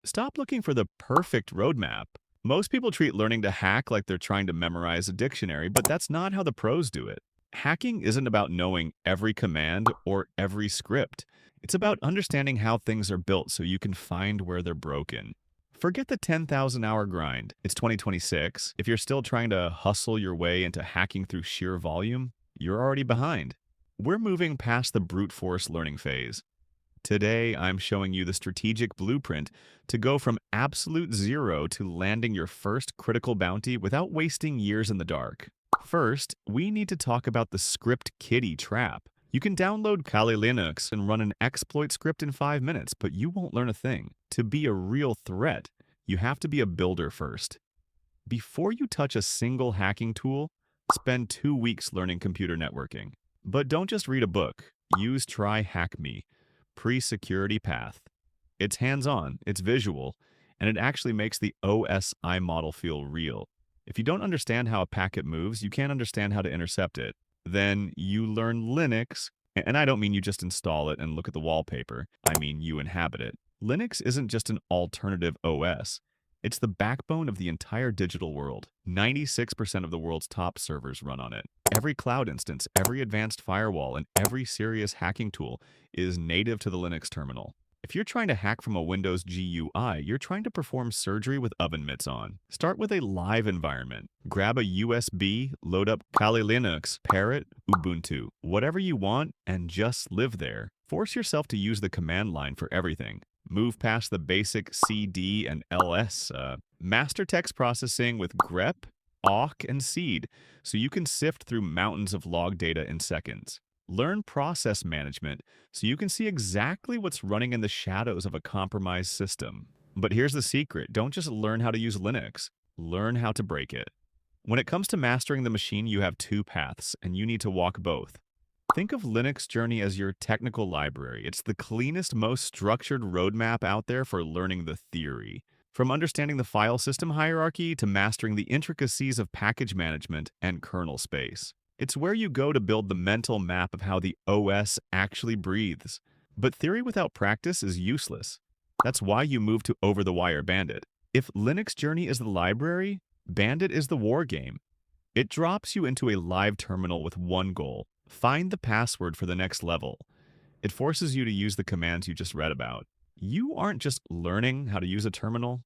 Stop looking for the perfect roadmap. Most people treat learning to hack like they're trying to memorize a dictionary, but that's not how the pros do it. Hacking isn't about knowing every command or every script. It's about understanding how things are built so you can find where they're broken. Forget the 10,000-hour grind. It's 2026. If you're still trying to hustle your way into hacking through sheer volume, you're already behind. We're moving past the brute force learning phase. Today, I'm showing you the strategic blueprint to go from absolute zero to landing your first critical bounty without wasting years in the dark. First, we need to talk about the script kiddie trap. You can download Kali Linux and run an exploit script in 5 minutes, but you won't learn a thing. To be a real threat, you have to be a builder first. Before you touch a single hacking tool, spend 2 weeks learning computer networking. But don't just read a book. Use TryHackMe pre-security path. It's hands-on, it's visual, and it actually makes the OSI model feel real. If you don't understand how a packet moves, you can't understand how to intercept it. Then you learn Linux, and I don't mean you just install it and look at the wallpaper. I mean you inhabit it. Linux isn't just an alternative OS. It's the backbone of the entire digital world. 96% of the world's top servers run on it. Every cloud instance, every advanced firewall, and every serious hacking tool is native to the Linux terminal. If you're trying to hack from a Windows GUI, you're trying to perform surgery with oven mitts on. Start with a live environment. Grab a USB, load up Kali Linux, Parrot, Ubuntu, whatever you want, and just live there. Force yourself to use the command line for everything. Move past the basic CD and LS. Master text processing with grep, awk, and seed, so you can sift through mountains of log data in seconds. Learn process management so you can see exactly what's running in the shadows of a compromised system. But here's the secret. Don't just learn how to use Linux. Learn how to break it. When it comes to mastering the machine, you have two paths, and you need to walk both. Think of Linux Journey as your technical library. It's the cleanest, most structured roadmap out there for learning the theory. From understanding the file system hierarchy to mastering the intricacies of package management and kernel space. It's where you go to build the mental map of how the OS actually breathes. But theory without practice is useless. That's why you move to over-the-wire Bandit. If Linux Journey is the library, Bandit is the war game. It drops you into a live terminal with one goal: find the password for the next level. It forces you to use the commands you just read about. You aren't just learning how to use a terminal,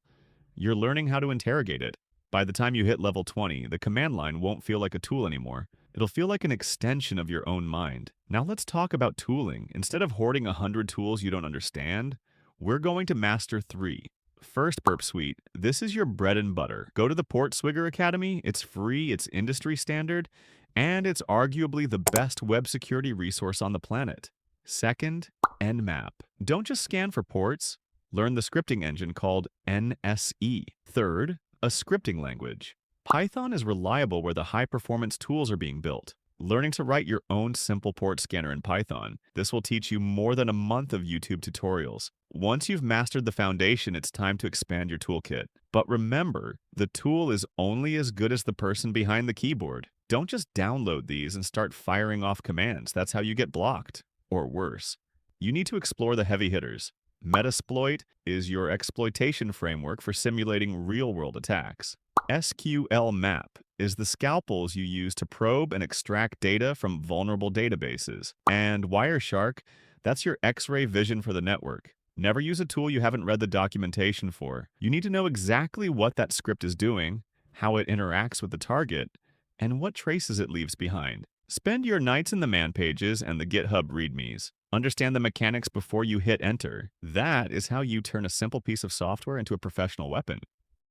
you're learning how to interrogate it. By the time you hit level 20, the command line won't feel like a tool anymore. It'll feel like an extension of your own mind. Now let's talk about tooling. Instead of hoarding 100 tools you don't understand, we're going to master 3. First, Burp Suite. This is your bread and butter. Go to the Portswigger Academy. It's free, it's industry standard, and it's arguably the best web security resource on the planet. Second, Nmap. Don't just scan for ports. Learn the scripting engine called NSE. Third, a scripting language. Python is reliable where the high-performance tools are being built. Learning to write your own simple port scanner in Python. This will teach you more than a month of YouTube tutorials. Once you've mastered the foundation, it's time to expand your toolkit. But remember, the tool is only as good as the person behind the keyboard. Don't just download these and start firing off commands. That's how you get blocked. Or worse. You need to explore the heavy hitters. Metasploit is your exploitation framework for simulating real-world attacks. SQL Map is the scalpels you use to probe and extract data from vulnerable databases. And Wireshark, that's your X-ray vision for the network. Never use a tool you haven't read the documentation for. You need to know exactly what that script is doing, how it interacts with the target, and what traces it leaves behind. Spend your nights in the man pages and the GitHub readmes. Understand the mechanics before you hit enter. That is how you turn a simple piece of software into a professional weapon.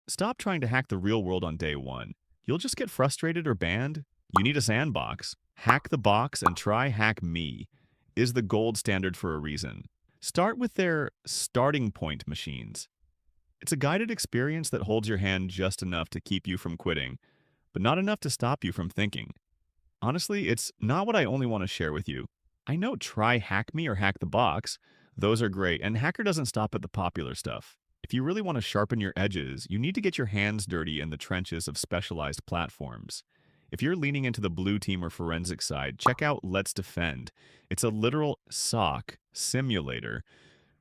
Stop trying to hack the real world on day one. You'll just get frustrated or banned. You need a sandbox. Hack the box and TryHackMe is the gold standard for a reason. Start with their starting point machines. It's a guided experience that holds your hand just enough to keep you from quitting, but not enough to stop you from thinking. Honestly, it's not what I only want to share with you. I know TryHackMe or Hack the Box. Those are great, and Hacker doesn't stop at the popular stuff. If you really want to sharpen your edges, you need to get your hands dirty in the trenches of specialized platforms. If you're leaning into the blue team or forensic side, check out Let's Defend. It's a literal SOC simulator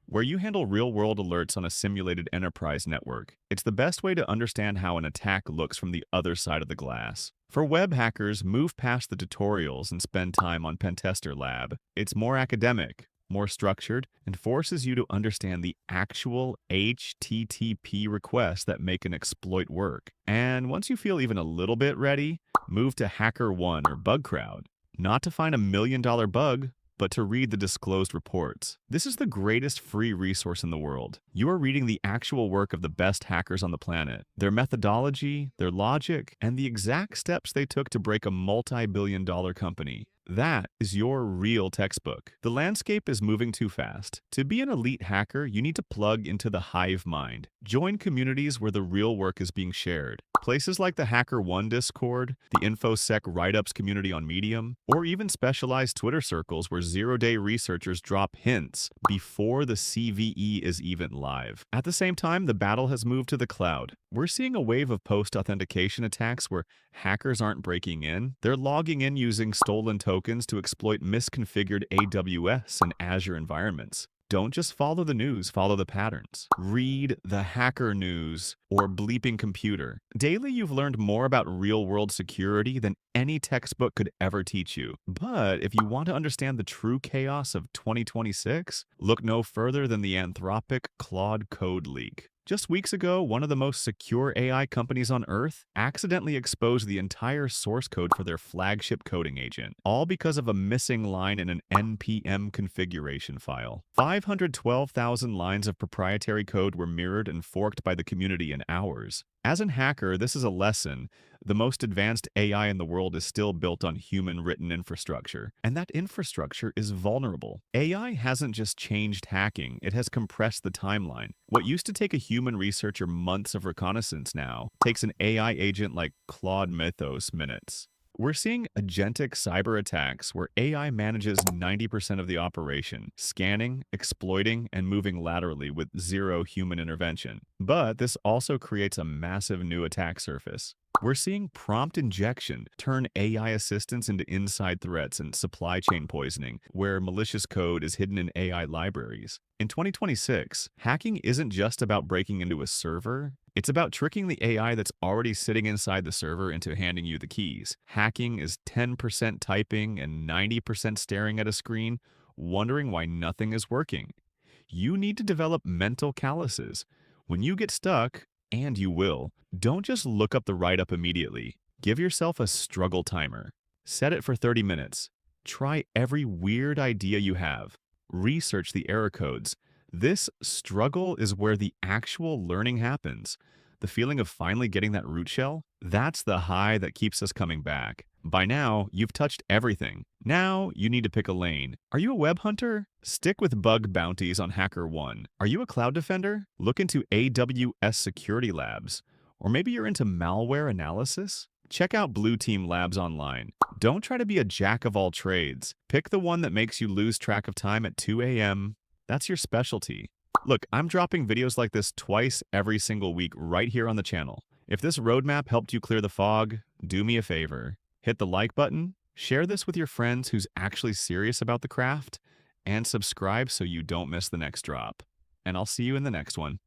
where you handle real-world alerts on a simulated enterprise network. It's the best way to understand how an attack looks from the other side of the glass. For web hackers, move past the tutorials and spend time on Pentester Lab. It's more academic, more structured, and forces you to understand the actual HTTP requests that make an exploit work. And once you feel even a little bit ready, move to HackerOne or BugCrowd. Not to find $1 million bug, but to read the disclosed reports. This is the greatest free resource in the world. You are reading the actual work of the best hackers on the planet, their methodology, their logic, and the exact steps they took to break a multi-billion-dollar company. That is your real textbook. The landscape is moving too fast. To be an elite hacker, you need to plug into the hive mind. Join communities where the real work is being shared. Places like the HackerOne Discord, the InfoSec Write-Ups community on Medium, or even specialized Twitter circles where zero-day researchers drop hints before the CVE is even live. At the same time, the battle has moved to the cloud. We're seeing a wave of post-authentication attacks where hackers aren't breaking in. They're logging in using stolen tokens to exploit misconfigured AWS and Azure environments. Don't just follow the news, follow the patterns. Read the Hacker News or Bleeping Computer. Daily, you've learned more about real-world security than any textbook could ever teach you. But if you want to understand the true chaos of 2026, look no further than the Anthropic Claude code leak. Just weeks ago, one of the most secure AI companies on Earth accidentally exposed the entire source code for their flagship coding agent, all because of a missing line in an NPM configuration file. 512,000 lines of proprietary code were mirrored and forked by the community in hours. As a hacker, this is a lesson. The most advanced AI in the world is still built on human-written infrastructure, and that infrastructure is vulnerable. AI hasn't just changed hacking, it has compressed the timeline. What used to take a human researcher months of reconnaissance now takes an AI agent like Claude Mythos minutes. We're seeing agentic cyber attacks where AI manages 90% of the operation, scanning, exploiting, and moving laterally with zero human intervention. But this also creates a massive new attack surface. We're seeing prompt injection turn AI assistants into inside threats and supply chain poisoning, where malicious code is hidden in AI libraries. In 2026, hacking isn't just about breaking into a server. It's about tricking the AI that's already sitting inside the server into handing you the keys. Hacking is 10% typing and 90% staring at a screen, wondering why nothing is working. You need to develop mental calluses. When you get stuck, and you will, don't just look up the write-up immediately. Give yourself a struggle timer. Set it for 30 minutes. Try every weird idea you have. Research the error codes. This struggle is where the actual learning happens. The feeling of finally getting that root shell, that's the high that keeps us coming back. By now, you've touched everything. Now, you need to pick a lane. Are you a web hunter? Stick with bug bounties on HackerOne. Are you a cloud defender? Look into AWS Security Labs. Or maybe you're into malware analysis? Check out Blue Team Labs online. Don't try to be a jack of all trades. Pick the one that makes you lose track of time at 2 a.m. That's your specialty. Look, I'm dropping videos like this twice every single week right here on the channel. If this roadmap helped you clear the fog, do me a favor. Hit the like button, share this with your friends who's actually serious about the craft, and subscribe so you don't miss the next drop. And I'll see you in the next one.